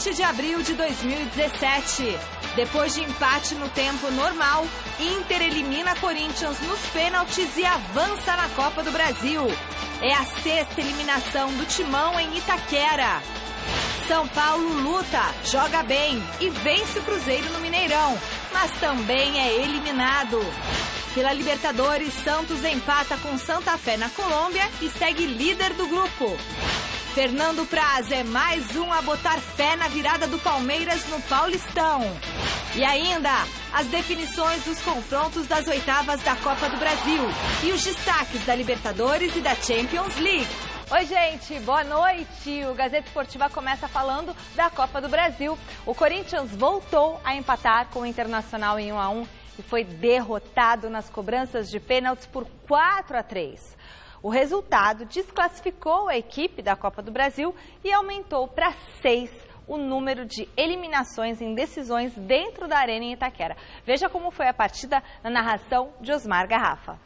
20 de abril de 2017. Depois de empate no tempo normal, Inter elimina Corinthians nos pênaltis e avança na Copa do Brasil. É a 6ª eliminação do Timão em Itaquera. São Paulo luta, joga bem e vence o Cruzeiro no Mineirão, mas também é eliminado. Pela Libertadores, Santos empata com Santa Fé na Colômbia e segue líder do grupo. Fernando Praz é mais um a botar fé na virada do Palmeiras no Paulistão. E ainda, as definições dos confrontos das oitavas da Copa do Brasil e os destaques da Libertadores e da Champions League. Oi, gente, boa noite. O Gazeta Esportiva começa falando da Copa do Brasil. O Corinthians voltou a empatar com o Internacional em 1-1 e foi derrotado nas cobranças de pênaltis por 4-3. O resultado desclassificou a equipe da Copa do Brasil e aumentou para 6 o número de eliminações em decisões dentro da Arena em Itaquera. Veja como foi a partida na narração de Osmar Garrafa.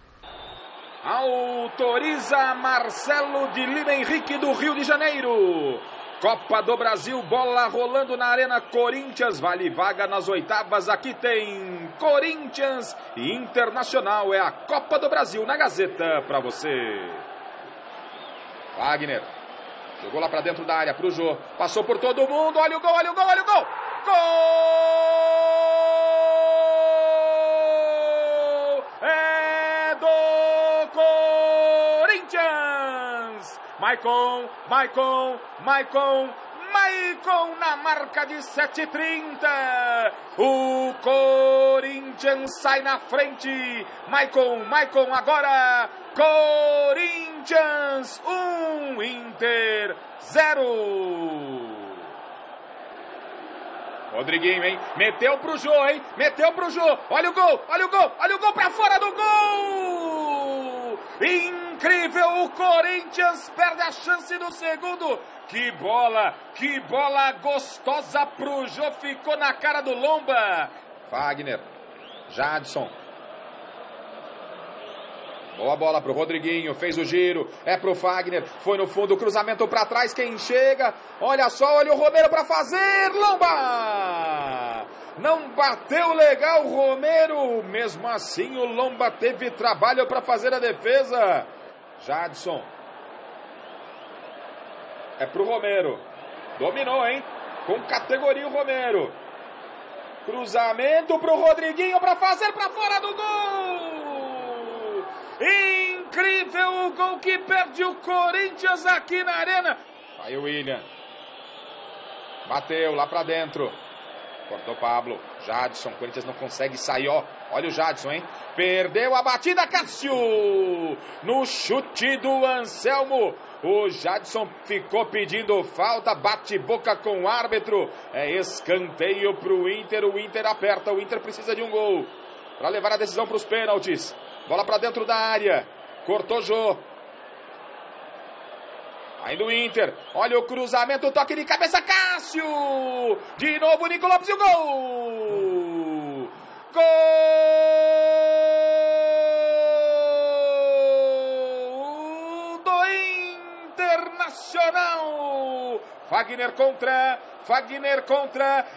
Autoriza Marcelo de Lima Henrique do Rio de Janeiro. Copa do Brasil, bola rolando na Arena Corinthians, vale vaga nas oitavas, aqui tem Corinthians e Internacional, é a Copa do Brasil na Gazeta pra você. Wagner, jogou lá pra dentro da área pro Jô, passou por todo mundo, olha o gol, olha o gol, olha o gol! Gol! É do Corinthians! Maicon na marca de 7h30. O Corinthians sai na frente. Maicon agora. Corinthians 1, Inter 0. Rodriguinho, hein? Meteu pro Jô, hein? Meteu pro Jô. Olha o gol, olha o gol, olha o gol pra fora do gol! Incrível, o Corinthians perde a chance do segundo. Que bola gostosa pro Jô, ficou na cara do Lomba. Wagner, Jadson. Boa bola pro Rodriguinho, fez o giro, é pro Wagner, foi no fundo, cruzamento pra trás, quem chega? Olha só, olha o Romero pra fazer, Lomba! Não bateu legal o Romero, mesmo assim o Lomba teve trabalho pra fazer a defesa. Jadson. É pro Romero, dominou, hein? Com categoria o Romero. Cruzamento pro Rodriguinho pra fazer pra fora do gol! Incrível o gol que perde o Corinthians aqui na Arena. Aí o William. Bateu lá pra dentro. Cortou Pablo. Jadson. O Corinthians não consegue sair, ó. Olha o Jadson, hein? Perdeu a batida, Cássio. No chute do Anselmo. O Jadson ficou pedindo falta. Bate boca com o árbitro. É escanteio pro Inter. O Inter aperta. O Inter precisa de um gol para levar a decisão para os pênaltis. Bola para dentro da área. Cortou Jô. Aí do Inter. Olha o cruzamento, o toque de cabeça, Cássio. De novo, Nico Lopes e o gol. Gol do Internacional. Fagner contra,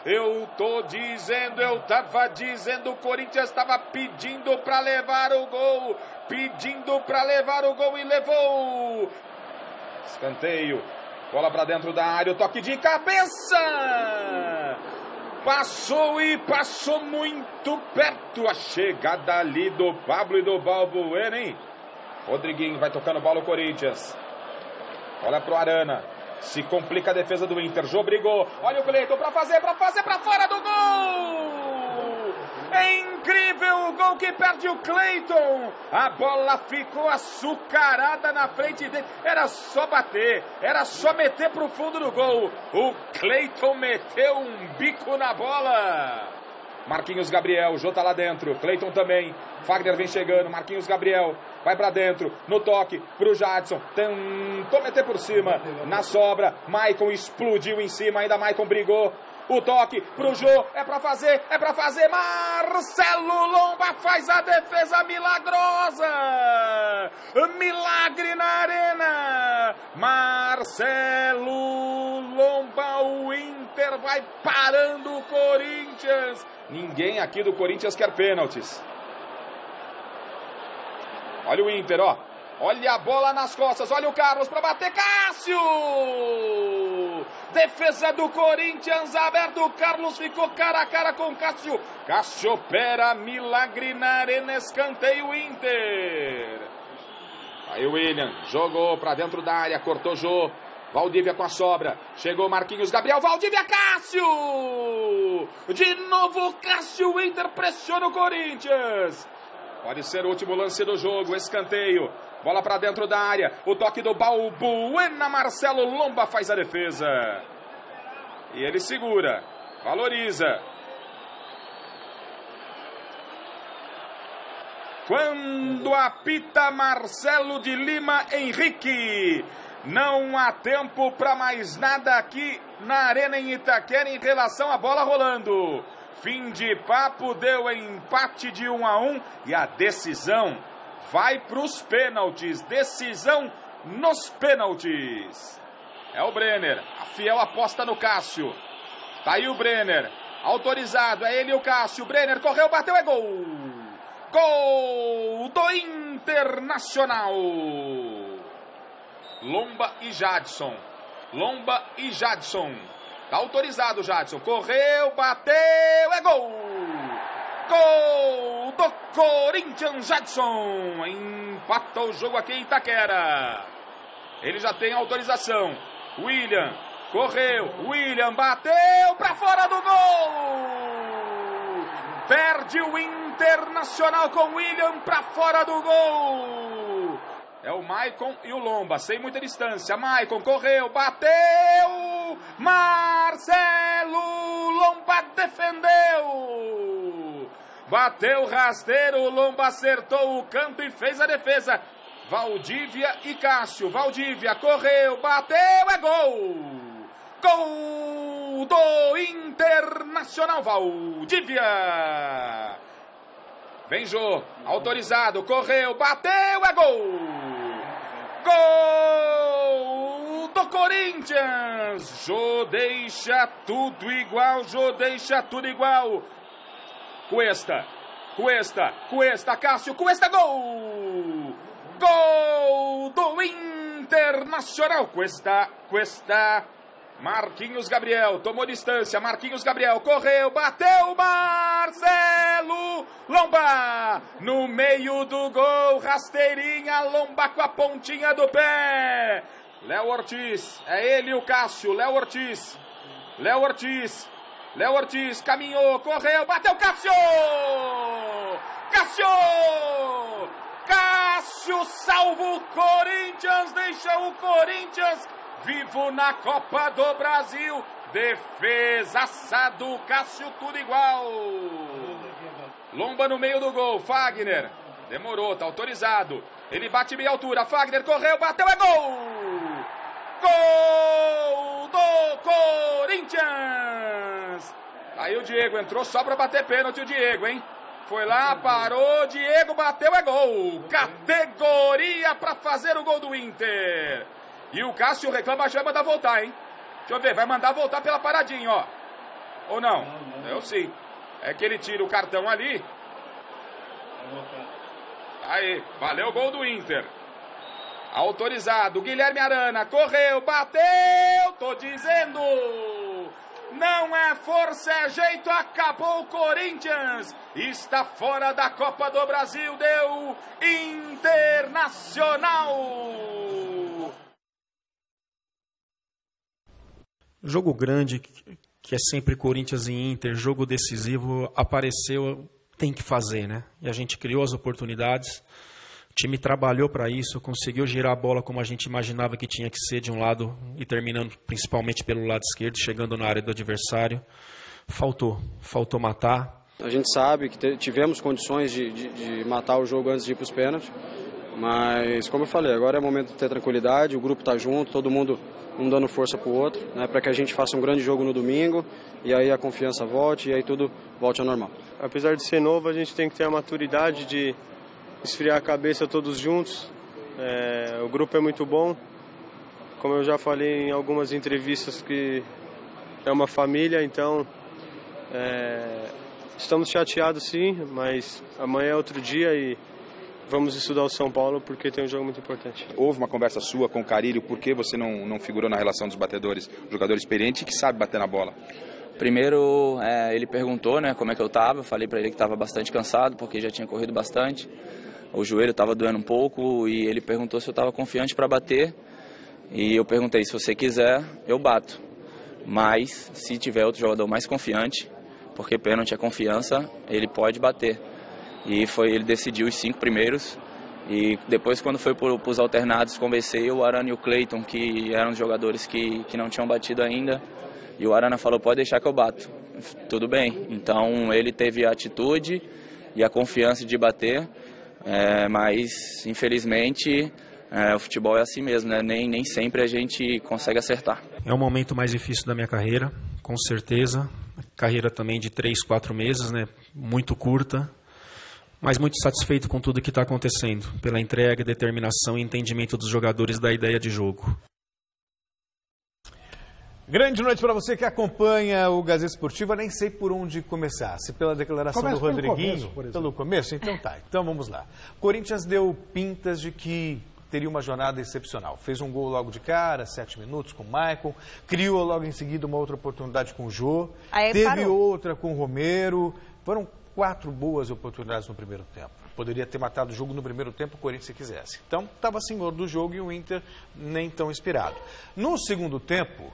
eu tava dizendo, o Corinthians estava pedindo para levar o gol, e levou. Escanteio, bola para dentro da área, o toque de cabeça, passou muito perto, a chegada ali do Pablo e do Balbuena, hein? Rodriguinho vai tocando bola o Corinthians, olha pro Arana. Se complica a defesa do Inter. Jô brigou. Olha o Cleiton para fazer para fora do gol. É incrível o gol que perde o Cleiton. A bola ficou açucarada na frente dele. Era só bater. Era só meter pro fundo do gol. O Cleiton meteu um bico na bola. Marquinhos Gabriel. Jô tá lá dentro. Cleiton também. Fagner vem chegando. Marquinhos Gabriel. Vai pra dentro, no toque, pro Jadson, tentou meter por cima, na sobra, Maicon explodiu em cima, ainda Maicon brigou, o toque pro Jô, é pra fazer, Marcelo Lomba faz a defesa milagrosa, milagre na Arena, Marcelo Lomba, o Inter vai parando o Corinthians. Ninguém aqui do Corinthians quer pênaltis. Olha o Inter, ó. Olha a bola nas costas, olha o Carlos para bater, Cássio! Defesa do Corinthians aberto, o Carlos ficou cara a cara com Cássio. Cássio opera milagre na arena, escanteio Inter. Aí o William jogou para dentro da área, cortou Jô. Valdívia com a sobra, chegou Marquinhos Gabriel, Valdívia, Cássio! De novo Cássio, o Inter pressiona o Corinthians. Pode ser o último lance do jogo, escanteio. Bola para dentro da área, o toque do Balbuena, Marcelo Lomba faz a defesa. E ele segura, valoriza. Quando apita Marcelo de Lima Henrique. Não há tempo para mais nada aqui na Arena em Itaquera em relação à bola rolando. Fim de papo, deu empate de 1-1 e a decisão vai para os pênaltis. Decisão nos pênaltis. É o Brenner. A Fiel aposta no Cássio. Tá aí o Brenner. Autorizado. É ele e o Cássio. Brenner correu, bateu, é gol. Gol do Internacional. Lomba e Jadson. Lomba e Jadson. Tá autorizado o Jadson. Correu, bateu, é gol. Gol do Corinthians, Jadson. Empata o jogo aqui em Itaquera. Ele já tem autorização. William correu. William bateu para fora do gol. Perde o Internacional com William para fora do gol. É o Maicon e o Lomba, sem muita distância. Maicon correu, bateu. Marcelo Lomba defendeu. Bateu rasteiro, o Lomba acertou o canto e fez a defesa. Valdívia e Cássio. Valdívia correu, bateu, é gol. Gol do Internacional, Valdívia. Vem Jô, autorizado, correu, bateu, é gol. Gol do Corinthians. Jô deixa tudo igual, Jô deixa tudo igual. Cuesta, Cássio, Cuesta, gol! Gol do Internacional, Cuesta, Marquinhos Gabriel, tomou distância, Marquinhos Gabriel, correu, bateu, Marcelo Lomba, no meio do gol, rasteirinha, Lomba com a pontinha do pé. Léo Ortiz, é ele e o Cássio, Léo Ortiz, caminhou, correu, bateu, Cássio! Cássio salva o Corinthians, deixa o Corinthians vivo na Copa do Brasil. Defesaça do Cássio, tudo igual. Lomba no meio do gol, Fagner, demorou, tá autorizado. Ele bate meia altura, Fagner correu, bateu, é gol! Gol do Corinthians! Aí o Diego entrou só para bater pênalti, o Diego, hein? Foi lá, parou, Diego bateu, é gol! Categoria para fazer o gol do Inter. E o Cássio reclama, vai mandar voltar, hein? Deixa eu ver, vai mandar voltar pela paradinha, ó. Ou não? Eu sim. É que ele tira o cartão ali. Aí, valeu o gol do Inter. Autorizado, Guilherme Arana, correu, bateu, tô dizendo, não é força, é jeito, acabou o Corinthians, está fora da Copa do Brasil, deu Internacional. Jogo grande, que é sempre Corinthians e Inter, jogo decisivo, apareceu, tem que fazer, né? E a gente criou as oportunidades. O time trabalhou para isso, conseguiu girar a bola como a gente imaginava que tinha que ser de um lado e terminando principalmente pelo lado esquerdo, chegando na área do adversário. Faltou matar. A gente sabe que tivemos condições de matar o jogo antes de ir para os pênaltis, mas como eu falei, agora é o momento de ter tranquilidade, o grupo está junto, todo mundo um dando força para o outro, né, para que a gente faça um grande jogo no domingo e aí a confiança volte e aí tudo volte ao normal. Apesar de ser novo, a gente tem que ter a maturidade de esfriar a cabeça todos juntos. O grupo é muito bom. Como eu já falei em algumas entrevistas, que é uma família, então estamos chateados sim, mas amanhã é outro dia e vamos estudar o São Paulo porque tem um jogo muito importante. Houve uma conversa sua com o Carille, por que você não figurou na relação dos batedores, jogador experiente que sabe bater na bola? Primeiro, ele perguntou, né, como é que eu estava. Eu falei para ele que estava bastante cansado, porque já tinha corrido bastante. O joelho estava doendo um pouco e ele perguntou se eu estava confiante para bater. E eu perguntei, se você quiser, eu bato. Mas, se tiver outro jogador mais confiante, porque pênalti é confiança, ele pode bater. E ele decidiu os 5 primeiros. E depois, quando foi para os alternados, conversei o Arana e o Cleiton, que eram os jogadores que não tinham batido ainda. E o Arana falou, pode deixar que eu bato. Tudo bem. Então, ele teve a atitude e a confiança de bater. Mas, infelizmente, o futebol é assim mesmo, né? Nem sempre a gente consegue acertar. É o momento mais difícil da minha carreira, com certeza. Carreira também de 3, 4 meses, né? Muito curta. Mas muito satisfeito com tudo que está acontecendo, pela entrega, determinação e entendimento dos jogadores da ideia de jogo. Grande noite para você que acompanha o Gazeta Esportiva. Nem sei por onde começar. Se pela declaração do Rodriguinho. Pelo começo? Então tá. Então vamos lá. Corinthians deu pintas de que teria uma jornada excepcional. Fez um gol logo de cara, 7 minutos com o Maicon. Criou logo em seguida uma outra oportunidade com o Jô. Teve outra com o Romero. Foram 4 boas oportunidades no primeiro tempo. Poderia ter matado o jogo no primeiro tempo, o Corinthians se quisesse. Então, estava senhor do jogo e o Inter nem tão inspirado. No segundo tempo,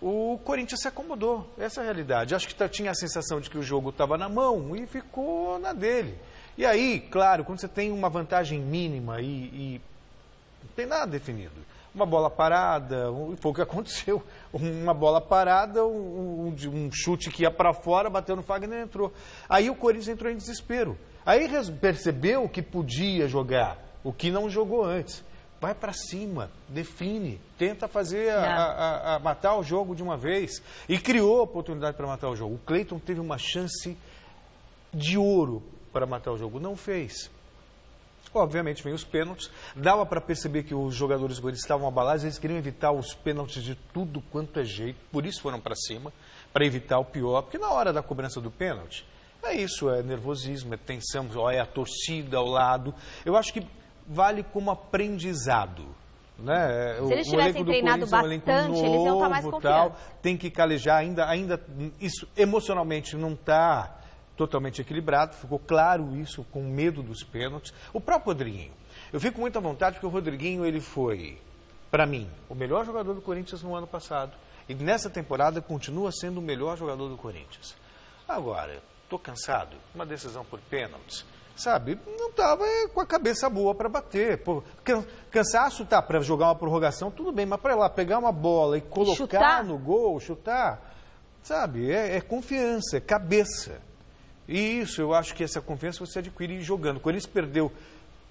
o Corinthians se acomodou. Essa é a realidade. Acho que tinha a sensação de que o jogo estava na mão e ficou na dele. E aí, claro, quando você tem uma vantagem mínima e não tem nada definido. Uma bola parada, foi o que aconteceu. Uma bola parada, um chute que ia para fora, bateu no Fagner e entrou. Aí o Corinthians entrou em desespero. Aí percebeu que podia jogar, o que não jogou antes. Vai para cima, define, tenta fazer matar o jogo de uma vez. E criou oportunidade para matar o jogo. O Cleiton teve uma chance de ouro para matar o jogo, não fez. Obviamente vem os pênaltis, dava para perceber que os jogadores estavam abalados, eles queriam evitar os pênaltis de tudo quanto é jeito, por isso foram para cima, para evitar o pior, porque na hora da cobrança do pênalti, é isso, é nervosismo, é tensão, é a torcida ao lado, eu acho que vale como aprendizado. Né? Se eles tivessem treinado bastante, eles iam estar mais confiantes. Tem que calejar, ainda isso emocionalmente não está totalmente equilibrado, ficou claro isso, com medo dos pênaltis. O próprio Rodriguinho, eu fico com muita vontade porque o Rodriguinho, ele foi, para mim, o melhor jogador do Corinthians no ano passado. E nessa temporada continua sendo o melhor jogador do Corinthians. Agora, estou cansado, uma decisão por pênaltis, sabe, não estava com a cabeça boa para bater. Cansaço tá para jogar uma prorrogação, tudo bem, mas para lá pegar uma bola e colocar no gol, chutar, sabe, é confiança, é cabeça. E isso, eu acho que essa confiança você adquire jogando. O Corinthians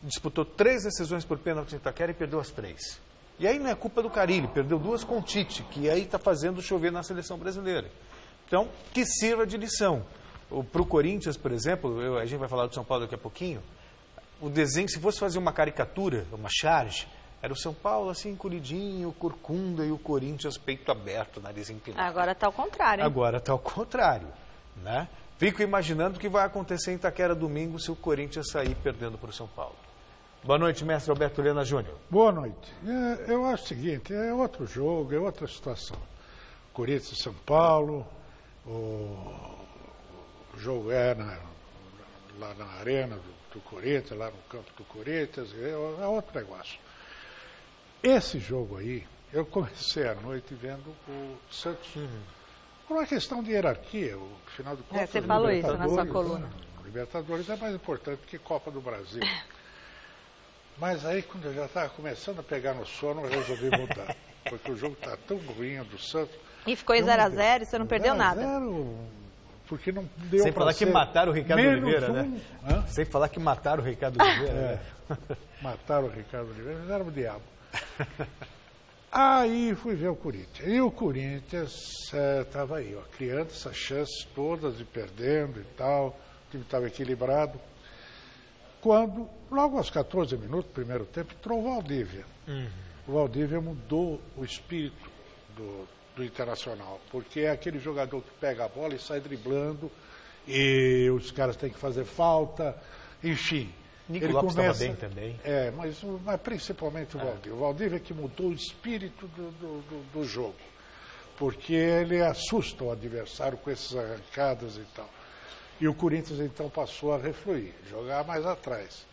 disputou 3 decisões por pênalti em Itaquera e perdeu as 3. E aí não é culpa do Carille, perdeu 2 com o Tite, que aí está fazendo chover na seleção brasileira. Então, que sirva de lição. Para o Corinthians, por exemplo, a gente vai falar do São Paulo daqui a pouquinho, o desenho, se fosse fazer uma caricatura, uma charge, era o São Paulo assim, encolhidinho, corcunda, e o Corinthians peito aberto, nariz empinado. Agora está ao contrário, hein? Agora está ao contrário, né? Fico imaginando o que vai acontecer em Itaquera domingo se o Corinthians sair perdendo para o São Paulo. Boa noite, mestre Alberto Lena Júnior. Boa noite. Eu acho o seguinte, é outro jogo, é outra situação. Corinthians e São Paulo, o jogo lá na arena do Corinthians, lá no campo do Corinthians, é outro negócio. Esse jogo aí, eu comecei a noite vendo o Santos. Por uma questão de hierarquia, o final de contas... Você falou isso na sua coluna. Libertadores é mais importante que Copa do Brasil. Mas aí, quando eu já estava começando a pegar no sono, eu resolvi mudar. Porque o jogo está tão ruim do Santos... E ficou em 0-0 e você não perdeu nada. 0-0, porque não deu. Sem falar que mataram o Ricardo Oliveira, né? Sem falar que mataram o Ricardo Oliveira. Mataram o Ricardo Oliveira, fizeram o diabo. Aí fui ver o Corinthians. E o Corinthians estava aí, ó, criando essas chances todas e perdendo e tal. O time estava equilibrado. Quando, logo aos 14 minutos do primeiro tempo, entrou o Valdívia. O Valdívia mudou o espírito do Internacional, porque é aquele jogador que pega a bola e sai driblando, e os caras têm que fazer falta, enfim. Nico Lopes estava bem também. Mas principalmente o Valdívia. O Valdívia é que mudou o espírito do jogo, porque ele assusta o adversário com essas arrancadas e tal. E o Corinthians então passou a refluir, jogar mais atrás.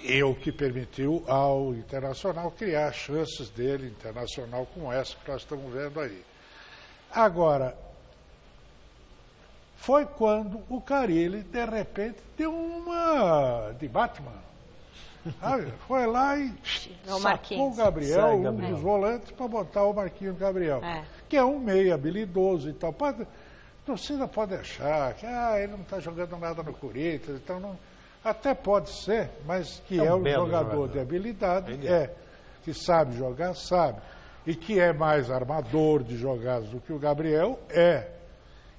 E o que permitiu ao Internacional criar chances dele, Internacional, com essa que nós estamos vendo aí. Agora, foi quando o Carille, de repente, deu uma de Batman. Foi lá e sacou o Gabriel, um dos volantes, para botar o Marquinhos Gabriel, que é um meio habilidoso e tal. A torcida pode achar que ele não está jogando nada no Corinthians, então não... Até pode ser, mas que é um jogador de habilidade, que sabe jogar, sabe. E que é mais armador de jogadas do que o Gabriel,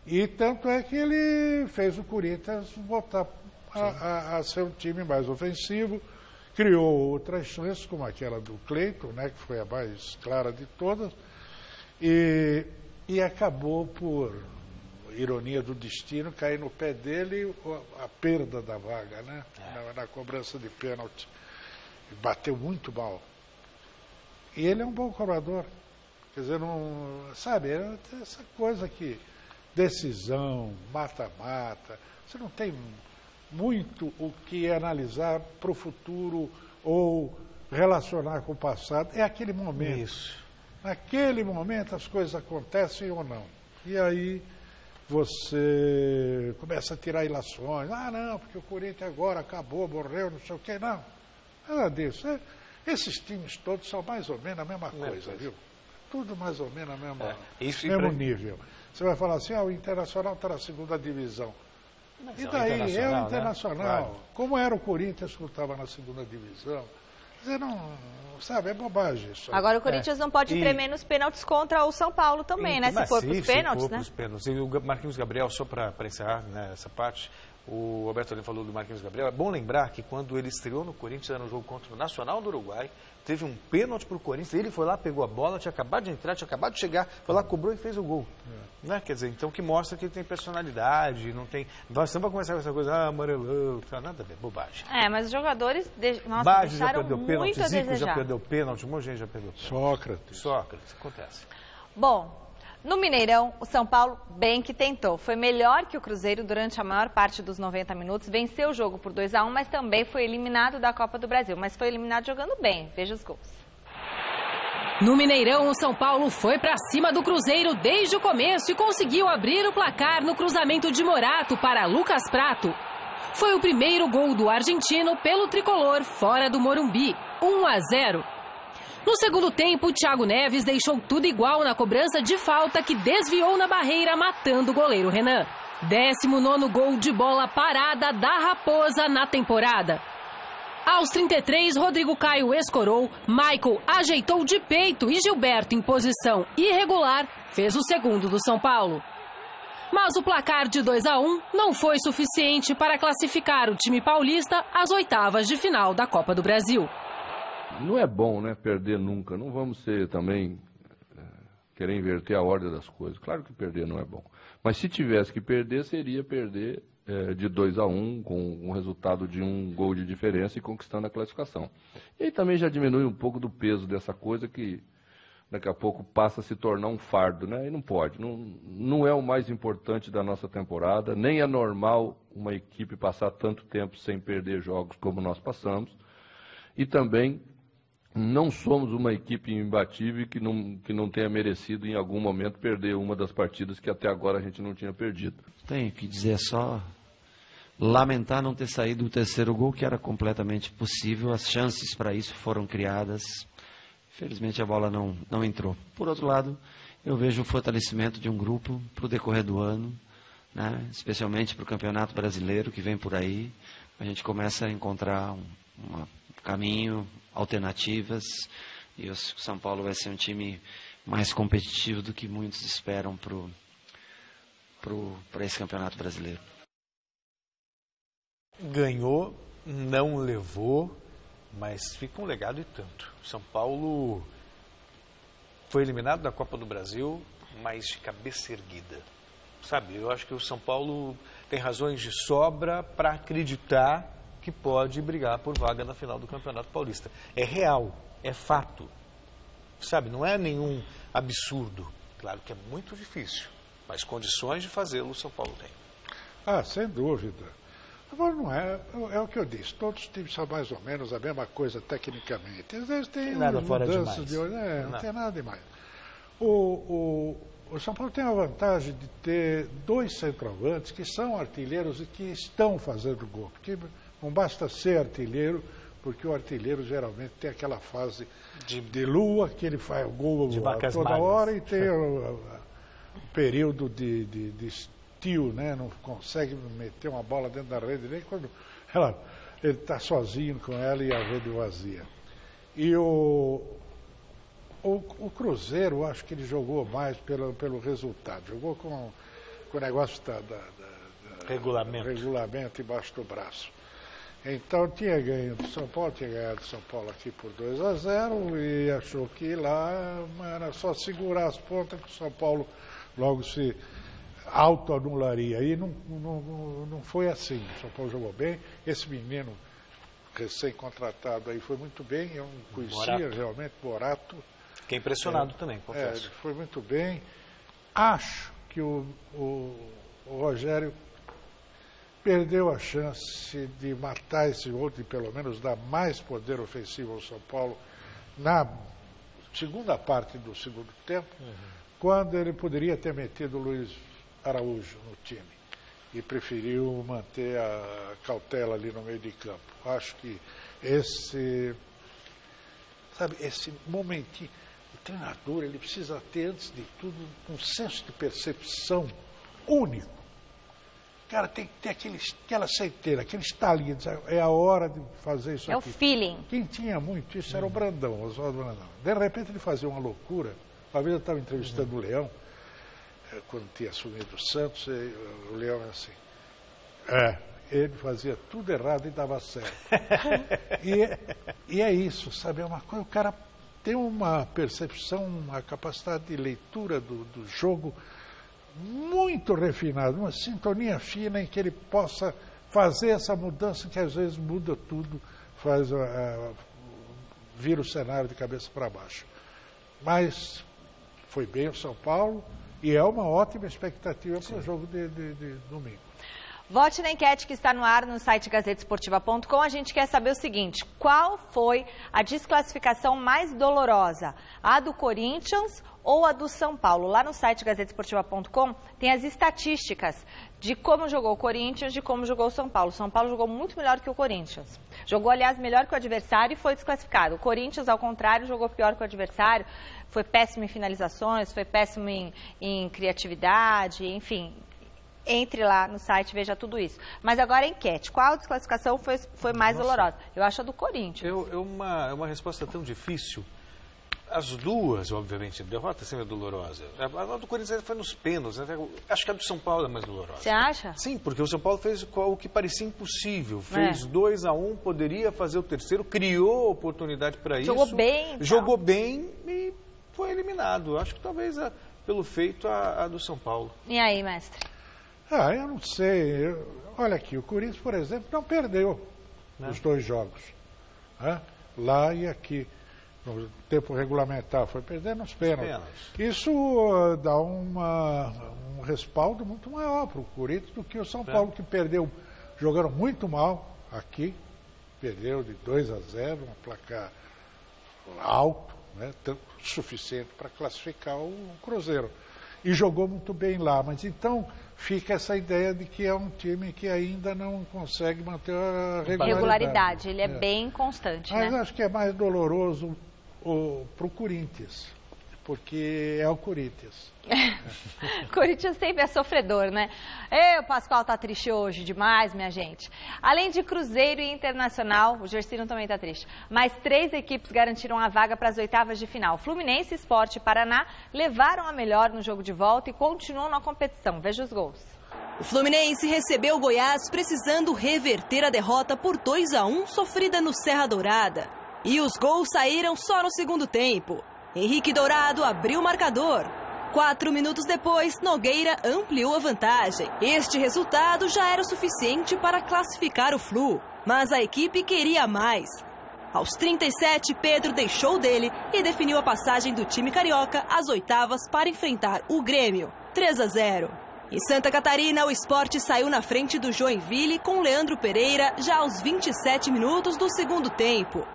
E tanto é que ele fez o Corinthians voltar a ser um time mais ofensivo, criou outras chances, como aquela do Cleiton, né, que foi a mais clara de todas, e acabou por... ironia do destino, cair no pé dele a perda da vaga, né? Na cobrança de pênalti. Bateu muito mal. E ele é um bom cobrador. Quer dizer, não, sabe, essa coisa que decisão, mata-mata, você não tem muito o que analisar para o futuro ou relacionar com o passado. É aquele momento. Isso. Naquele momento as coisas acontecem ou não. E aí você começa a tirar ilações. Não, porque o Corinthians agora acabou, morreu, não sei o quê. Não, nada disso. Esses times todos são mais ou menos a mesma coisa, viu? Tudo mais ou menos a mesmo nível. Você vai falar assim, o Internacional está na segunda divisão. Mas e daí? É o Internacional. Né? Claro. Como era o Corinthians que estava na segunda divisão? Quer dizer, sabe, é bobagem isso. Agora o Corinthians não pode tremer nos pênaltis contra o São Paulo também, né? Se for para os pênaltis, né? E o Marquinhos Gabriel, só para encerrar essa parte, o Roberto ali falou do Marquinhos Gabriel. É bom lembrar que quando ele estreou no Corinthians, era um jogo contra o Nacional do Uruguai, teve um pênalti para o Corinthians, ele foi lá, pegou a bola, tinha acabado de entrar, tinha acabado de chegar, foi lá, cobrou e fez o gol. Né? Quer dizer, então que mostra que ele tem personalidade, não tem... Nós estamos para começar com essa coisa, amarelão, nada a ver, bobagem. Mas os jogadores, Bagio deixaram já perdeu muito pênalti, a Zico desejar. já perdeu pênalti, um monte de gente já perdeu pênalti. Sócrates, acontece. Bom, no Mineirão, o São Paulo bem que tentou. Foi melhor que o Cruzeiro durante a maior parte dos 90 minutos, venceu o jogo por 2-1, mas também foi eliminado da Copa do Brasil. Mas foi eliminado jogando bem, veja os gols. No Mineirão, o São Paulo foi para cima do Cruzeiro desde o começo e conseguiu abrir o placar no cruzamento de Morato para Lucas Prato. Foi o primeiro gol do argentino pelo tricolor fora do Morumbi, 1-0. No segundo tempo, Thiago Neves deixou tudo igual na cobrança de falta que desviou na barreira, matando o goleiro Renan. 19º gol de bola parada da Raposa na temporada. Aos 33, Rodrigo Caio escorou, Michael ajeitou de peito e Gilberto, em posição irregular, fez o segundo do São Paulo. Mas o placar de 2-1 não foi suficiente para classificar o time paulista às oitavas de final da Copa do Brasil. Não é bom, né, perder nunca. Não vamos ser também querer inverter a ordem das coisas. Claro que perder não é bom. Mas se tivesse que perder, seria perder de 2-1, com um resultado de 1 gol de diferença e conquistando a classificação. E aí também já diminui um pouco do peso dessa coisa que daqui a pouco passa a se tornar um fardo, né? E não pode. Não é o mais importante da nossa temporada, nem é normal uma equipe passar tanto tempo sem perder jogos como nós passamos. E também não somos uma equipe imbatível que não tenha merecido em algum momento perder uma das partidas que até agora a gente não tinha perdido. Tenho que dizer só, lamentar não ter saído o terceiro gol, que era completamente possível, as chances para isso foram criadas, infelizmente a bola não entrou. Por outro lado, eu vejo o fortalecimento de um grupo para o decorrer do ano, né? Especialmente para o Campeonato Brasileiro que vem por aí, a gente começa a encontrar um caminho, alternativas, e o São Paulo vai ser um time mais competitivo do que muitos esperam para esse Campeonato Brasileiro. Ganhou, não levou, mas fica um legado e tanto. São Paulo foi eliminado da Copa do Brasil, mais de cabeça erguida. Sabe, eu acho que o São Paulo tem razões de sobra para acreditar que pode brigar por vaga na final do Campeonato Paulista. É real, é fato. Sabe, não é nenhum absurdo. Claro que é muito difícil, mas condições de fazê-lo o São Paulo tem. Ah, sem dúvida. Agora não é o que eu disse, todos os times são mais ou menos a mesma coisa tecnicamente. Às vezes tem nada fora mudanças demais. Não tem nada demais. O São Paulo tem a vantagem de ter 2 centroavantes que são artilheiros e que estão fazendo gol. Porque não basta ser artilheiro, porque o artilheiro geralmente tem aquela fase de lua, que ele faz o gol toda hora, e tem o período de estio, né? Não consegue meter uma bola dentro da rede nem quando ele está sozinho com ela e a rede vazia. E o Cruzeiro, eu acho que ele jogou mais pelo resultado. Jogou com o negócio regulamento embaixo do braço. Então tinha ganho do São Paulo, tinha ganhado do São Paulo aqui por 2-0 e achou que lá era só segurar as pontas que o São Paulo logo se autoanularia. E não foi assim. O São Paulo jogou bem. Esse menino recém-contratado aí foi muito bem. Eu não conhecia realmente, Morato. Fiquei impressionado também, confesso. Ele foi muito bem. Acho que o Rogério perdeu a chance de matar esse outro e pelo menos dar mais poder ofensivo ao São Paulo na segunda parte do segundo tempo, quando ele poderia ter metido o Luiz Araújo no time e preferiu manter a cautela ali no meio de campo. Acho que esse momentinho, o treinador, ele precisa ter, antes de tudo, um senso de percepção único. Cara, tem que ter aquela seiteira, aquele estalinho, é a hora de fazer isso aqui. É o feeling. Quem tinha muito isso era o Brandão, Oswaldo Brandão. De repente ele fazia uma loucura. Uma vez eu estava entrevistando o Leão, quando tinha assumido o Santos, e o Leão é assim. Ele fazia tudo errado e dava certo. e é isso, sabe? É uma coisa, o cara tem uma percepção, uma capacidade de leitura do jogo muito refinado, uma sintonia fina em que ele possa fazer essa mudança que às vezes muda tudo, vira o cenário de cabeça para baixo. Mas foi bem o São Paulo e é uma ótima expectativa para o jogo de domingo. Vote na enquete que está no ar no site gazetesportiva.com. A gente quer saber o seguinte: qual foi a desclassificação mais dolorosa? A do Corinthians ou a do São Paulo? Lá no site gazetesportiva.com tem as estatísticas de como jogou o Corinthians, de como jogou o São Paulo. O São Paulo jogou muito melhor que o Corinthians. Jogou, aliás, melhor que o adversário e foi desclassificado. O Corinthians, ao contrário, jogou pior que o adversário. Foi péssimo em finalizações, foi péssimo em criatividade, enfim. Entre lá no site, veja tudo isso. Mas agora a enquete. Qual desclassificação foi mais dolorosa? Eu acho a do Corinthians. É uma resposta tão difícil. As duas, obviamente, a derrota sempre é dolorosa. A do Corinthians foi nos pênaltis. Acho que a do São Paulo é mais dolorosa. Você acha? Sim, porque o São Paulo fez o que parecia impossível. Fez 2-1, poderia fazer o terceiro, criou oportunidade para isso. Jogou bem. Jogou bem e foi eliminado. Acho que talvez pelo feito a do São Paulo. E aí, mestre? Eu não sei. Olha aqui, o Corinthians, por exemplo, não perdeu os 2 jogos. Lá e aqui. No tempo regulamentar, foi perdendo nos pênaltis. Isso dá um respaldo muito maior para o Corinthians do que o São Paulo, que perdeu, jogaram muito mal aqui, perdeu de 2-0, um placar alto, né, tanto suficiente para classificar o Cruzeiro. E jogou muito bem lá, mas então fica essa ideia de que é um time que ainda não consegue manter a regularidade. Ele é bem constante, mas né? Acho que é mais doloroso para o Corinthians, porque é o Corinthians. Corinthians sempre é sofredor, né? O Pascoal tá triste hoje demais, minha gente. Além de Cruzeiro e Internacional, o Gersino também tá triste. Mais 3 equipes garantiram a vaga para as oitavas de final. Fluminense, Sport e Paraná levaram a melhor no jogo de volta e continuam na competição. Veja os gols. O Fluminense recebeu o Goiás precisando reverter a derrota por 2-1 sofrida no Serra Dourada. E os gols saíram só no segundo tempo. Henrique Dourado abriu o marcador. 4 minutos depois, Nogueira ampliou a vantagem. Este resultado já era o suficiente para classificar o Flu, mas a equipe queria mais. Aos 37, Pedro deixou dele e definiu a passagem do time carioca às oitavas para enfrentar o Grêmio, 3-0. Em Santa Catarina, o Sport saiu na frente do Joinville com Leandro Pereira já aos 27 minutos do segundo tempo.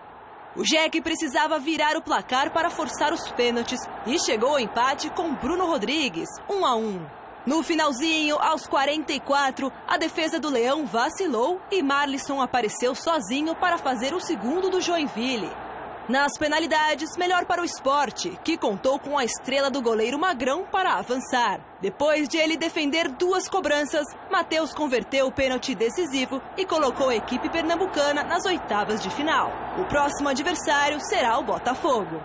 O Jack precisava virar o placar para forçar os pênaltis e chegou ao empate com Bruno Rodrigues, 1-1. No finalzinho, aos 44, a defesa do Leão vacilou e Marlisson apareceu sozinho para fazer o segundo do Joinville. Nas penalidades, melhor para o Sport, que contou com a estrela do goleiro Magrão para avançar. Depois de ele defender 2 cobranças, Matheus converteu o pênalti decisivo e colocou a equipe pernambucana nas oitavas de final. O próximo adversário será o Botafogo.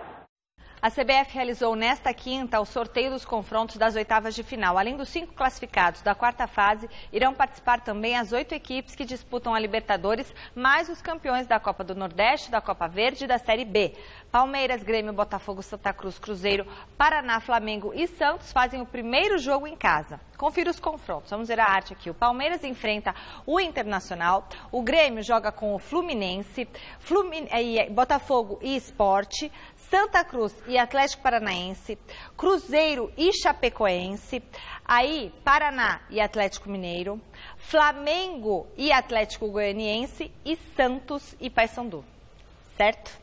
A CBF realizou nesta quinta o sorteio dos confrontos das oitavas de final. Além dos 5 classificados da quarta fase, irão participar também as 8 equipes que disputam a Libertadores, mais os campeões da Copa do Nordeste, da Copa Verde e da Série B. Palmeiras, Grêmio, Botafogo, Santa Cruz, Cruzeiro, Paraná, Flamengo e Santos fazem o primeiro jogo em casa. Confira os confrontos. Vamos ver a arte aqui. O Palmeiras enfrenta o Internacional, o Grêmio joga com o Fluminense, Botafogo e Sport, Santa Cruz e Atlético Paranaense, Cruzeiro e Chapecoense, aí Paraná e Atlético Mineiro, Flamengo e Atlético Goianiense e Santos e Paysandu, certo?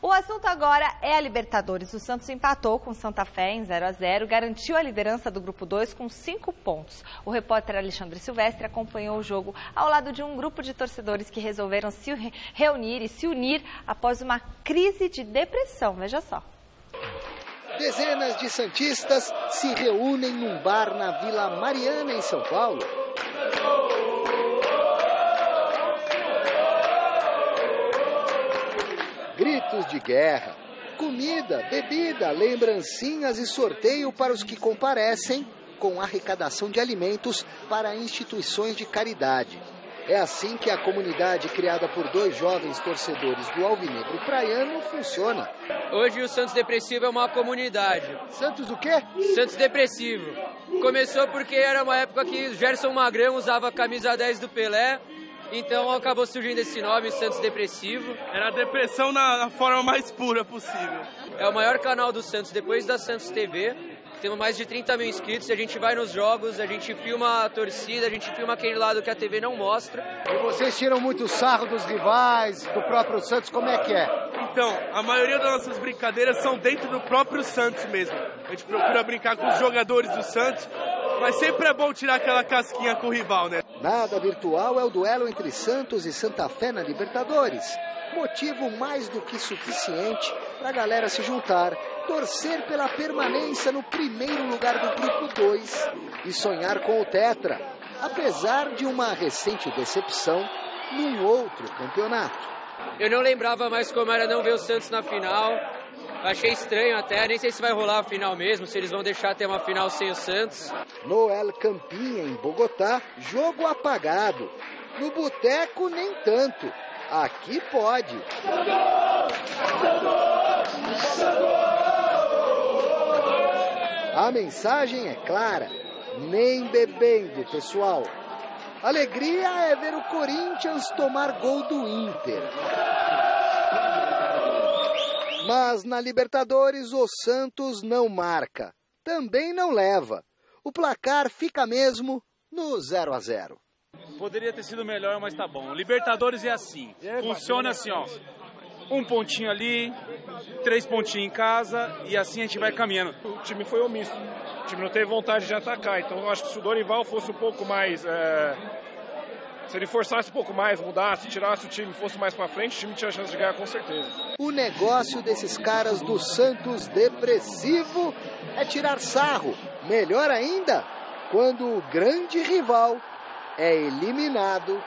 O assunto agora é a Libertadores. O Santos empatou com o Santa Fé em 0-0, garantiu a liderança do Grupo 2 com 5 pontos. O repórter Alexandre Silvestre acompanhou o jogo ao lado de um grupo de torcedores que resolveram se reunir e se unir após uma crise de depressão. Veja só. Dezenas de santistas se reúnem num bar na Vila Mariana, em São Paulo. Gritos de guerra, comida, bebida, lembrancinhas e sorteio para os que comparecem, com arrecadação de alimentos para instituições de caridade. É assim que a comunidade criada por 2 jovens torcedores do Alvinegro Praiano funciona. Hoje o Santos Depressivo é uma comunidade. Santos o quê? Santos Depressivo. Começou porque era uma época que Gerson Magrão usava a camisa 10 do Pelé. Então acabou surgindo esse nome, Santos Depressivo. Era a depressão na forma mais pura possível. É o maior canal do Santos, depois da Santos TV. Temos mais de 30 mil inscritos, a gente vai nos jogos, a gente filma a torcida, a gente filma aquele lado que a TV não mostra. E vocês tiram muito sarro dos rivais, do próprio Santos, como é que é? Então, a maioria das nossas brincadeiras são dentro do próprio Santos mesmo. A gente procura brincar com os jogadores do Santos, mas sempre é bom tirar aquela casquinha com o rival, né? Nada virtual é o duelo entre Santos e Santa Fé na Libertadores. Motivo mais do que suficiente para a galera se juntar, torcer pela permanência no primeiro lugar do Grupo 2 e sonhar com o Tetra, apesar de uma recente decepção num outro campeonato. Eu não lembrava mais como era não ver o Santos na final. Achei estranho até, nem sei se vai rolar a final mesmo, se eles vão deixar ter uma final sem o Santos. No El Campinha, em Bogotá, jogo apagado. No boteco, nem tanto. Aqui pode. A mensagem é clara. Nem bebendo, pessoal. Alegria é ver o Corinthians tomar gol do Inter. Mas na Libertadores o Santos não marca. Também não leva. O placar fica mesmo no 0-0. Poderia ter sido melhor, mas tá bom. Libertadores é assim. Funciona assim, ó. 1 pontinho ali, 3 pontinhos em casa e assim a gente vai caminhando. O time foi omisso. O time não teve vontade de atacar. Então eu acho que se o Dorival fosse um pouco mais... Se ele forçasse um pouco mais, mudasse, tirasse o time, fosse mais pra frente, o time tinha chance de ganhar com certeza. O negócio desses caras do Santos Depressivo é tirar sarro. Melhor ainda, quando o grande rival é eliminado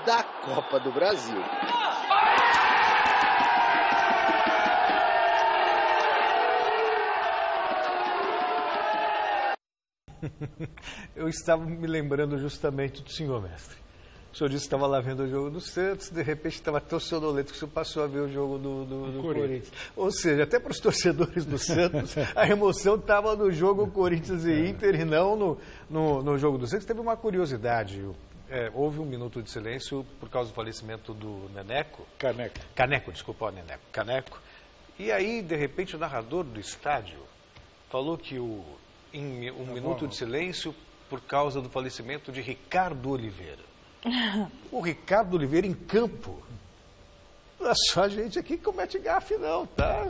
da Copa do Brasil. Eu estava me lembrando justamente do senhor, mestre. O senhor disse que estava lá vendo o jogo do Santos, de repente estava tão sonolento que o senhor passou a ver o jogo do Corinthians. Ou seja, até para os torcedores do Santos, a emoção estava no jogo Corinthians e Inter e não no jogo do Santos. Teve uma curiosidade, houve um minuto de silêncio por causa do falecimento do Neneco. Caneco, desculpa, Neneco. Caneco. E aí, de repente, o narrador do estádio falou que em um minuto de silêncio por causa do falecimento de Ricardo Oliveira. O Ricardo Oliveira em campo. Não é só a gente aqui que comete gafe, não, tá?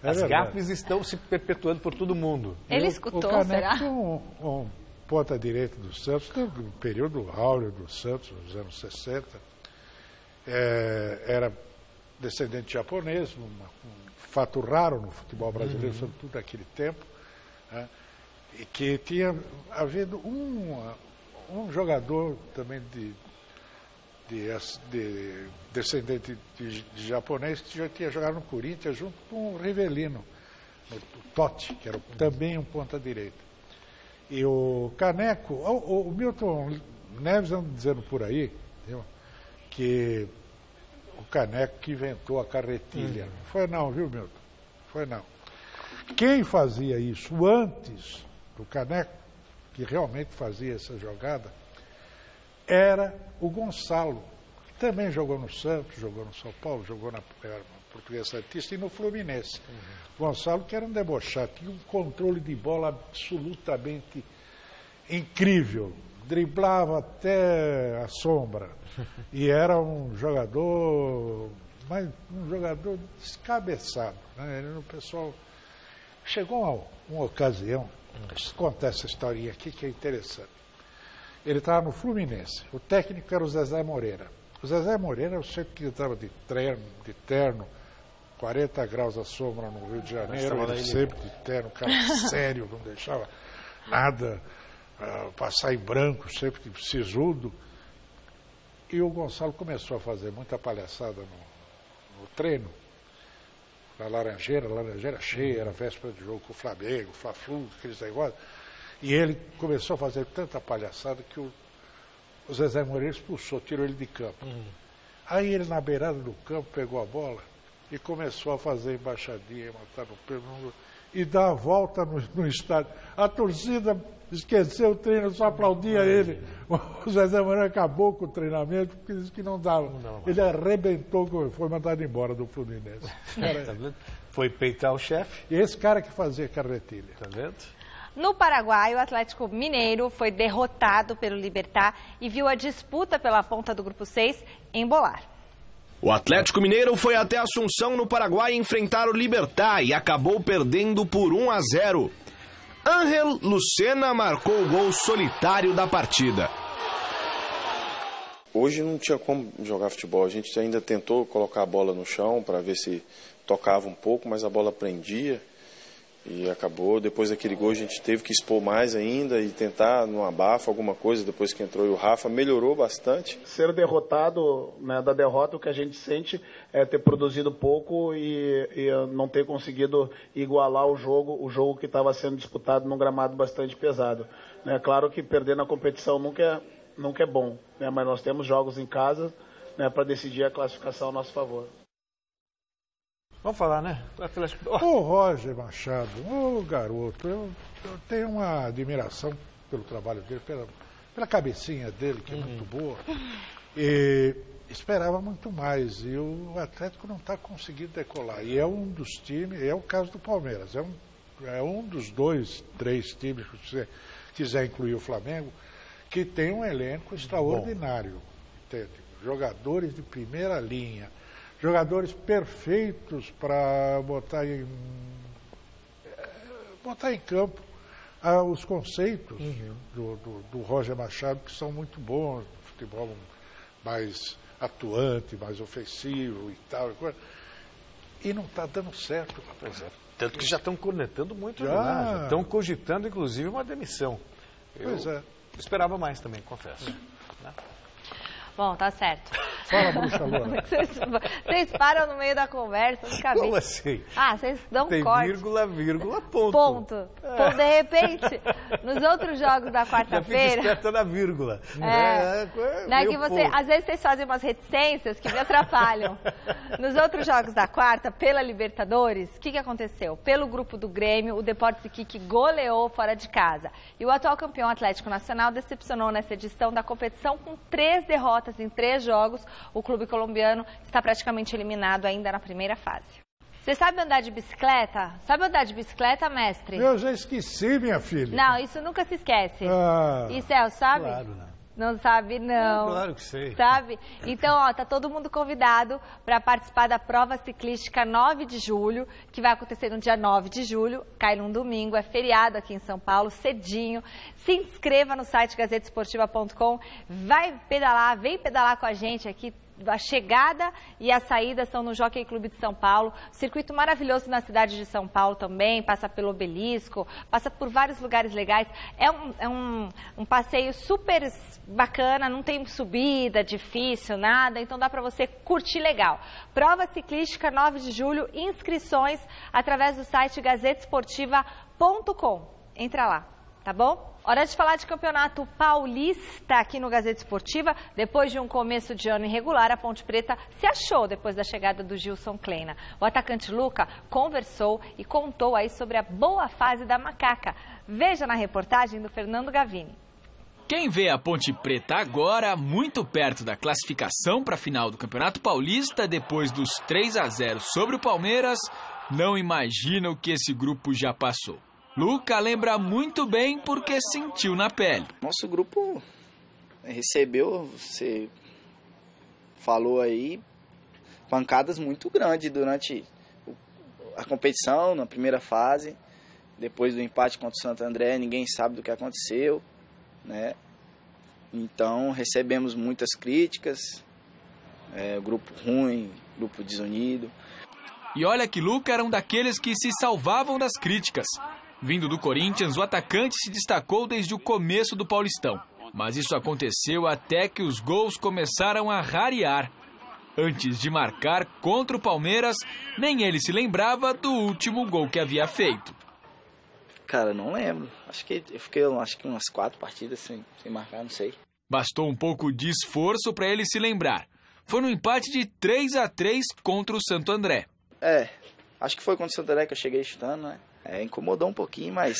As gafes estão se perpetuando por todo mundo. Ele escutou, o será? Um ponta-direita do Santos, no período áureo do Santos, nos anos 60, era descendente japonês, fato raro no futebol brasileiro, sobretudo naquele tempo, né? E que tinha havido um jogador também de descendente de japonês que já tinha jogado no Corinthians junto com o Rivelino, o Totti, que era também um ponta-direita. E o Caneco, o Milton Neves anda dizendo por aí, viu, que o Caneco que inventou a carretilha. Foi não, viu, Milton? Foi não. Quem fazia isso antes do Caneco, que realmente fazia essa jogada, era o Gonçalo, que também jogou no Santos, jogou no São Paulo, jogou na Portuguesa Santista e no Fluminense. Gonçalo, que era um debochado, tinha um controle de bola absolutamente incrível, driblava até a sombra e era um jogador descabeçado, né? O pessoal chegou a uma ocasião, conta essa historinha aqui que é interessante. Ele estava no Fluminense, o técnico era o Zezé Moreira. O Zezé Moreira, eu sempre que estava de terno, 40 graus à sombra no Rio de Janeiro, ele sempre de terno, cara sério, não deixava nada passar em branco, sempre sisudo. E o Gonçalo começou a fazer muita palhaçada no treino, na Laranjeira cheia, era véspera de jogo com o Flamengo, o Fla-Flu, aqueles negócios. E ele começou a fazer tanta palhaçada que o Zezé Moreira expulsou, tirou ele de campo. Aí ele, na beirada do campo, pegou a bola e começou a fazer embaixadinha, matar no pé, e dar a volta no estádio. A torcida esqueceu o treino, só aplaudia ele. O Zezé Moreira acabou com o treinamento porque disse que não dava. Ele arrebentou, foi mandado embora do Fluminense. Cara, foi peitar o chefe. E esse cara que fazia carretilha. Tá vendo? No Paraguai, o Atlético Mineiro foi derrotado pelo Libertad e viu a disputa pela ponta do Grupo 6 embolar. O Atlético Mineiro foi até Assunção, no Paraguai, enfrentar o Libertad e acabou perdendo por 1-0. Ángel Lucena marcou o gol solitário da partida. Hoje não tinha como jogar futebol. A gente ainda tentou colocar a bola no chão para ver se tocava um pouco, mas a bola prendia. E acabou, depois daquele gol a gente teve que expor mais ainda e tentar no abafo alguma coisa, depois que entrou o Rafa, melhorou bastante. Ser derrotado, né, da derrota, o que a gente sente é ter produzido pouco e não ter conseguido igualar o jogo que estava sendo disputado num gramado bastante pesado. É claro que perder na competição nunca é bom, né, mas nós temos jogos em casa, né, para decidir a classificação a nosso favor. Vamos falar, né? O Roger Machado, o garoto, eu tenho uma admiração pelo trabalho dele, pela cabecinha dele, que é muito boa. E esperava muito mais. E o Atlético não está conseguindo decolar. E é um dos times, é o caso do Palmeiras, é um dos 2, 3 times, se você quiser incluir o Flamengo, que tem um elenco extraordinário. Entende? Jogadores de primeira linha. Jogadores perfeitos para botar em campo os conceitos do Roger Machado, que são muito bons, futebol mais atuante, mais ofensivo e tal. E não está dando certo. Tanto que já estão cornetando muito, já estão cogitando, inclusive, uma demissão. Eu esperava mais também, confesso. Né? Bom, tá certo. Fala, bruxa loura. Vocês param no meio da conversa, nunca vi. Como assim? Ah, vocês dão Tem corte. vírgula, vírgula, ponto. Ponto. Então, de repente, nos outros jogos da quarta-feira... Já fica esperta na vírgula. Não é que você, às vezes vocês fazem umas reticências que me atrapalham. Nos outros jogos da quarta, pela Libertadores, o que aconteceu? Pelo grupo do Grêmio, o Deportes Iquique goleou fora de casa. E o atual campeão Atlético Nacional decepcionou nessa edição da competição com 3 derrotas em 3 jogos. O clube colombiano está praticamente eliminado ainda na primeira fase. Você sabe andar de bicicleta? Sabe andar de bicicleta, mestre? Eu já esqueci, minha filha. Não, isso nunca se esquece. E Celso, sabe? Claro, não. Não sabe, não. Claro que sei. Sabe? Então, ó, tá todo mundo convidado para participar da prova ciclística 9 de julho, que vai acontecer no dia 9 de julho, cai num domingo, é feriado aqui em São Paulo, cedinho. Se inscreva no site gazetesportiva.com, vai pedalar, vem pedalar com a gente aqui. A chegada e a saída são no Jockey Clube de São Paulo. Circuito maravilhoso na cidade de São Paulo também, passa pelo Obelisco, passa por vários lugares legais. É um passeio super bacana, não tem subida, difícil, nada, então dá para você curtir legal. Prova ciclística 9 de julho, inscrições através do site gazetesportiva.com. Entra lá, tá bom? Hora de falar de campeonato paulista aqui no Gazeta Esportiva. Depois de um começo de ano irregular, a Ponte Preta se achou depois da chegada do Gilson Kleina. O atacante Luca conversou e contou aí sobre a boa fase da Macaca. Veja na reportagem do Fernando Gavini. Quem vê a Ponte Preta agora, muito perto da classificação para a final do Campeonato Paulista, depois dos 3-0 sobre o Palmeiras, não imagina o que esse grupo já passou. Luca lembra muito bem porque sentiu na pele. Nosso grupo recebeu, você falou aí, pancadas muito grandes durante a competição, na primeira fase. Depois do empate contra o Santo André, ninguém sabe do que aconteceu, né? Então recebemos muitas críticas, grupo ruim, grupo desunido. E olha que Luca era um daqueles que se salvavam das críticas. Vindo do Corinthians, o atacante se destacou desde o começo do Paulistão. Mas isso aconteceu até que os gols começaram a rarear. Antes de marcar contra o Palmeiras, nem ele se lembrava do último gol que havia feito. Cara, não lembro. Acho que eu fiquei umas 4 partidas sem marcar, não sei. Bastou um pouco de esforço para ele se lembrar. Foi no empate de 3-3 contra o Santo André. Acho que foi contra o Santo André que eu cheguei chutando, né? Incomodou um pouquinho, mas...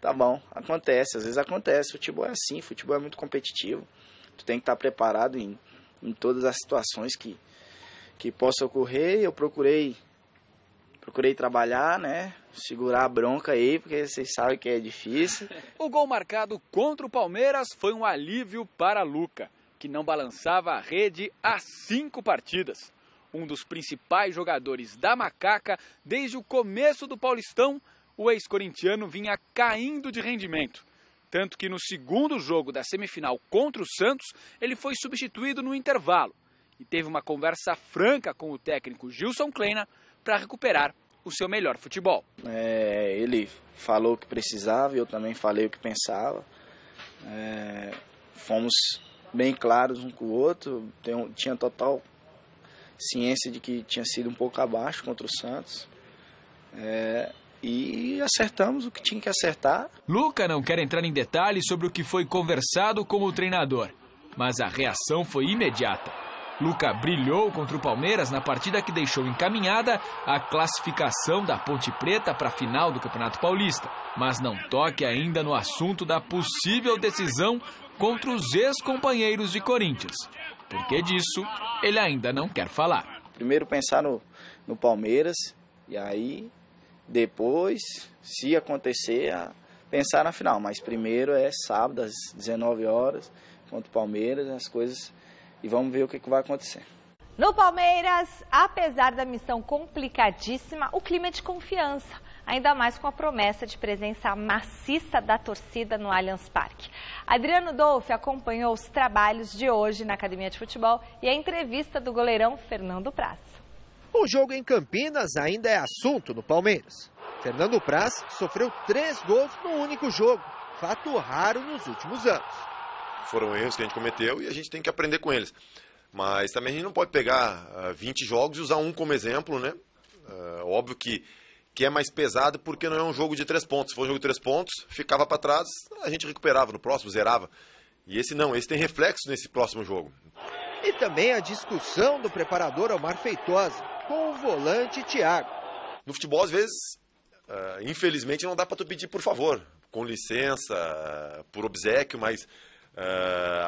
tá bom. Acontece, às vezes acontece. Futebol é assim, futebol é muito competitivo. Tu tem que estar preparado em todas as situações que possam ocorrer. Eu procurei trabalhar, né? Segurar a bronca aí, porque vocês sabem que é difícil. O gol marcado contra o Palmeiras foi um alívio para Luca, que não balançava a rede há 5 partidas. Um dos principais jogadores da Macaca, desde o começo do Paulistão, o ex-corintiano vinha caindo de rendimento. Tanto que no segundo jogo da semifinal contra o Santos, ele foi substituído no intervalo e teve uma conversa franca com o técnico Gilson Kleina para recuperar o seu melhor futebol. Ele falou o que precisava e eu também falei o que pensava. Fomos bem claros um com o outro, tinha total ciência de que tinha sido um pouco abaixo contra o Santos. E acertamos o que tinha que acertar. Luca não quer entrar em detalhes sobre o que foi conversado com o treinador, mas a reação foi imediata. Luca brilhou contra o Palmeiras na partida que deixou encaminhada a classificação da Ponte Preta para a final do Campeonato Paulista, mas não toque ainda no assunto da possível decisão contra os ex-companheiros de Corinthians, porque disso ele ainda não quer falar. Primeiro pensar no Palmeiras e aí depois, se acontecer, pensar na final. Mas primeiro é sábado às 19 horas contra o Palmeiras, as coisas, e vamos ver o que vai acontecer. No Palmeiras, apesar da missão complicadíssima, o clima é de confiança, ainda mais com a promessa de presença maciça da torcida no Allianz Parque. Adriano Dolfi acompanhou os trabalhos de hoje na Academia de Futebol e a entrevista do goleirão Fernando Praz. O jogo em Campinas ainda é assunto no Palmeiras. Fernando Praz sofreu 3 gols no único jogo, fato raro nos últimos anos. foram erros que a gente cometeu e a gente tem que aprender com eles. Mas também a gente não pode pegar 20 jogos e usar um como exemplo, né? Óbvio que é mais pesado porque não é um jogo de 3 pontos. Se for um jogo de 3 pontos, ficava para trás, a gente recuperava no próximo, zerava. E esse não, esse tem reflexo nesse próximo jogo. E também a discussão do preparador Omar Feitosa com o volante Thiago. No futebol, às vezes, infelizmente, não dá para tu pedir por favor, com licença, por obséquio, mas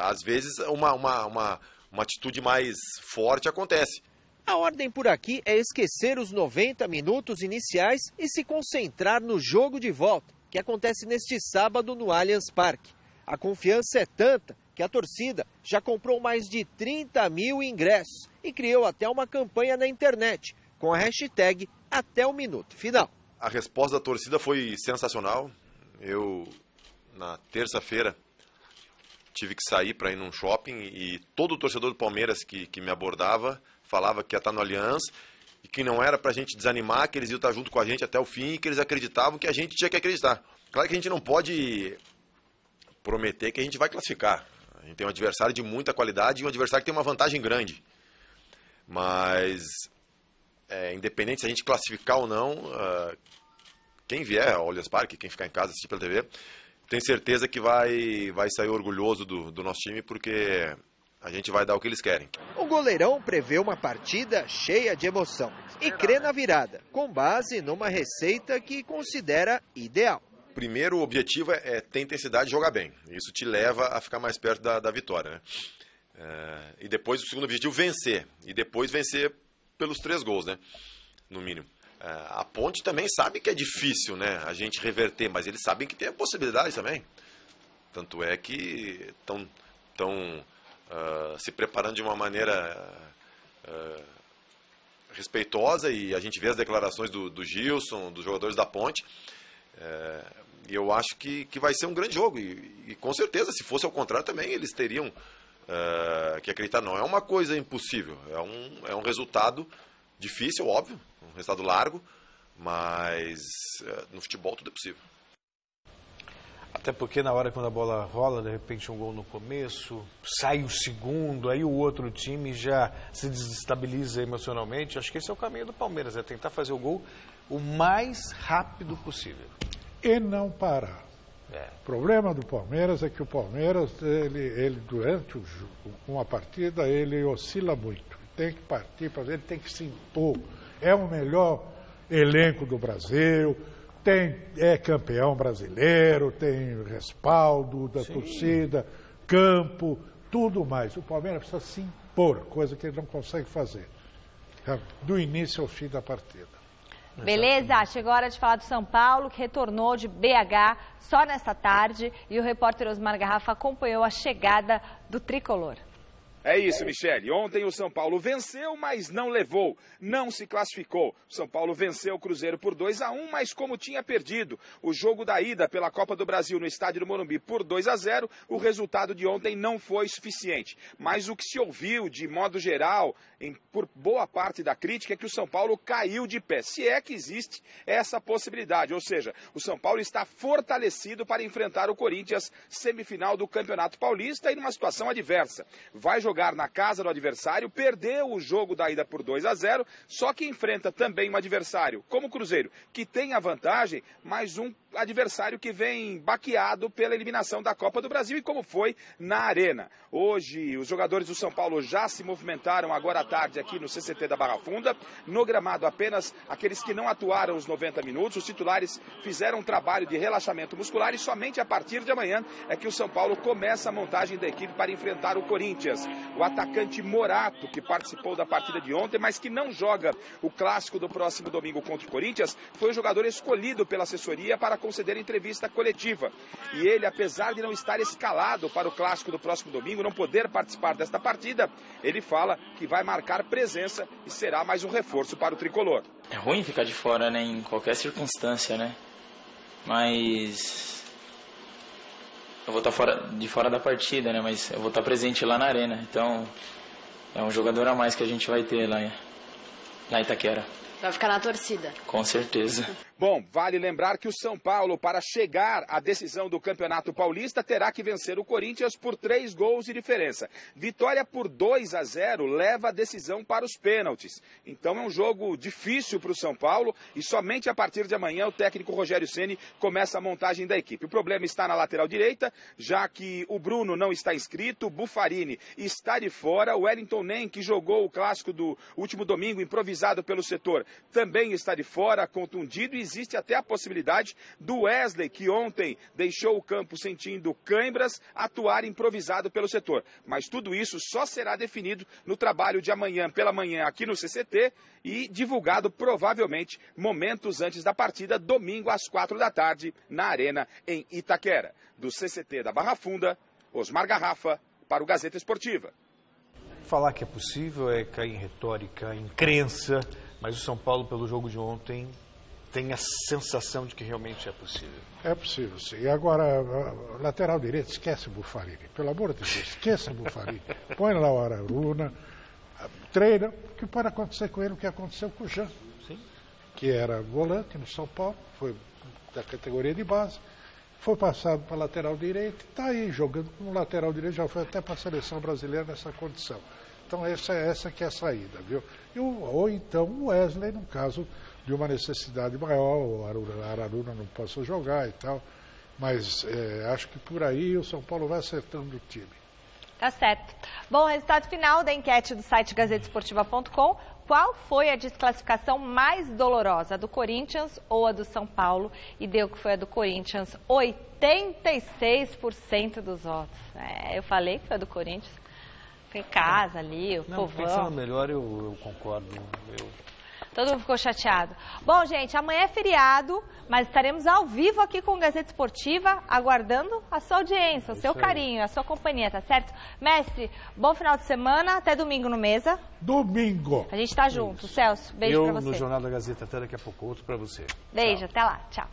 às vezes uma atitude mais forte acontece. A ordem por aqui é esquecer os 90 minutos iniciais e se concentrar no jogo de volta, que acontece neste sábado no Allianz Parque. A confiança é tanta que a torcida já comprou mais de 30 mil ingressos e criou até uma campanha na internet com a hashtag até o minuto final. A resposta da torcida foi sensacional. Eu, na terça-feira, tive que sair para ir num shopping e todo o torcedor do Palmeiras que me abordava falava que ia estar no Allianz e que não era para a gente desanimar, que eles iam estar junto com a gente até o fim e que eles acreditavam que a gente tinha que acreditar. Claro que a gente não pode prometer que a gente vai classificar. A gente tem um adversário de muita qualidade e um adversário que tem uma vantagem grande. Mas, independente se a gente classificar ou não, quem vier ao Allianz Parque, quem ficar em casa assistir pela TV, tenho certeza que vai sair orgulhoso do nosso time, porque a gente vai dar o que eles querem. O goleirão prevê uma partida cheia de emoção e crê na virada, com base numa receita que considera ideal. Primeiro, o objetivo é ter intensidade e jogar bem. Isso te leva a ficar mais perto da vitória, né? E depois, o segundo objetivo, vencer. E depois vencer pelos 3 gols, né? No mínimo. A Ponte também sabe que é difícil, né? A gente reverter, mas eles sabem que tem a possibilidade também. Tanto é que estão se preparando de uma maneira respeitosa, e a gente vê as declarações do Gilson, dos jogadores da Ponte. E eu acho que vai ser um grande jogo. E com certeza, se fosse ao contrário também, eles teriam que acreditar. Não é uma coisa impossível. É um resultado difícil, óbvio. Um resultado largo. Mas no futebol tudo é possível. Até porque na hora quando a bola rola, de repente um gol no começo, sai o segundo, aí o outro time já se desestabiliza emocionalmente. Acho que esse é o caminho do Palmeiras, é tentar fazer o gol o mais rápido possível. E não parar. O problema do Palmeiras é que o Palmeiras, ele durante uma partida, ele oscila muito. Tem que partir para ele, tem que se impor. É o melhor elenco do Brasil, é campeão brasileiro, tem respaldo da torcida, campo, tudo mais. O Palmeiras precisa se impor, coisa que ele não consegue fazer, do início ao fim da partida. Beleza, chegou a hora de falar do São Paulo, que retornou de BH só nesta tarde, e o repórter Osmar Garrafa acompanhou a chegada do tricolor. É isso, Michele. Ontem o São Paulo venceu, mas não levou, não se classificou. O São Paulo venceu o Cruzeiro por 2-1, mas como tinha perdido o jogo da ida pela Copa do Brasil no estádio do Morumbi por 2-0, o resultado de ontem não foi suficiente. Mas o que se ouviu, de modo geral, por boa parte da crítica, é que o São Paulo caiu de pé. Se é que existe essa possibilidade, ou seja, o São Paulo está fortalecido para enfrentar o Corinthians semifinal do Campeonato Paulista e numa situação adversa. Vai jogar na casa do adversário, perdeu o jogo da ida por 2-0, só que enfrenta também um adversário como o Cruzeiro, que tem a vantagem, mas um adversário que vem baqueado pela eliminação da Copa do Brasil e como foi na Arena. Hoje, os jogadores do São Paulo já se movimentaram agora à tarde aqui no CCT da Barra Funda. No gramado, apenas aqueles que não atuaram os 90 minutos. Os titulares fizeram um trabalho de relaxamento muscular e somente a partir de amanhã é que o São Paulo começa a montagem da equipe para enfrentar o Corinthians. O atacante Morato, que participou da partida de ontem, mas que não joga o clássico do próximo domingo contra o Corinthians, foi o jogador escolhido pela assessoria para conceder entrevista coletiva. E ele, apesar de não estar escalado para o clássico do próximo domingo, não poder participar desta partida, ele fala que vai marcar presença e será mais um reforço para o tricolor. É ruim ficar de fora, né, em qualquer circunstância, né? Mas eu vou estar de fora da partida, né? Mas eu vou estar presente lá na Arena. Então é um jogador a mais que a gente vai ter lá em Itaquera. Vai ficar na torcida. Com certeza. Bom, vale lembrar que o São Paulo, para chegar à decisão do Campeonato Paulista, terá que vencer o Corinthians por 3 gols de diferença. Vitória por 2-0 leva a decisão para os pênaltis. Então é um jogo difícil para o São Paulo e somente a partir de amanhã o técnico Rogério Ceni começa a montagem da equipe. O problema está na lateral direita, já que o Bruno não está inscrito, o Buffarini está de fora, o Wellington Nem, que jogou o clássico do último domingo, improvisado pelo setor, também está de fora, contundido, e existe até a possibilidade do Wesley, que ontem deixou o campo sentindo cãibras, atuar improvisado pelo setor. Mas tudo isso só será definido no trabalho de amanhã pela manhã aqui no CCT e divulgado provavelmente momentos antes da partida, domingo às 4 da tarde, na Arena em Itaquera. Do CCT da Barra Funda, Osmar Garrafa, para o Gazeta Esportiva. Falar que é possível é cair em retórica, em crença, mas o São Paulo, pelo jogo de ontem, tem a sensação de que realmente é possível. É possível, sim. E agora, lateral direito, esquece o Buffarini. Pelo amor de Deus, esqueça o Buffarini. Põe lá o Araruna, treina, que pode acontecer com ele o que aconteceu com o Jean, sim, que era volante no São Paulo, foi da categoria de base, foi passado para lateral direito, está aí jogando como lateral direito, já foi até para a seleção brasileira nessa condição. Então essa que é a saída, viu? Ou então o Wesley, no caso de uma necessidade maior, o Araruna não possa jogar e tal, mas acho que por aí o São Paulo vai acertando o time. Tá certo. Bom, resultado final da enquete do site gazetesportiva.com. Qual foi a desclassificação mais dolorosa, a do Corinthians ou a do São Paulo? E deu que foi a do Corinthians, 86% dos votos. Eu falei que foi a do Corinthians. Foi em casa ali, o povão. Pensando melhor, eu concordo. Todo mundo ficou chateado. Bom, gente, amanhã é feriado, mas estaremos ao vivo aqui com o Gazeta Esportiva, aguardando a sua audiência, o seu carinho, a sua companhia, tá certo? Mestre, bom final de semana, até domingo no Mesa. Domingo! A gente tá junto. Celso, beijo pra você. No Jornal da Gazeta, até daqui a pouco, outro pra você. Beijo, Tchau. até lá, tchau.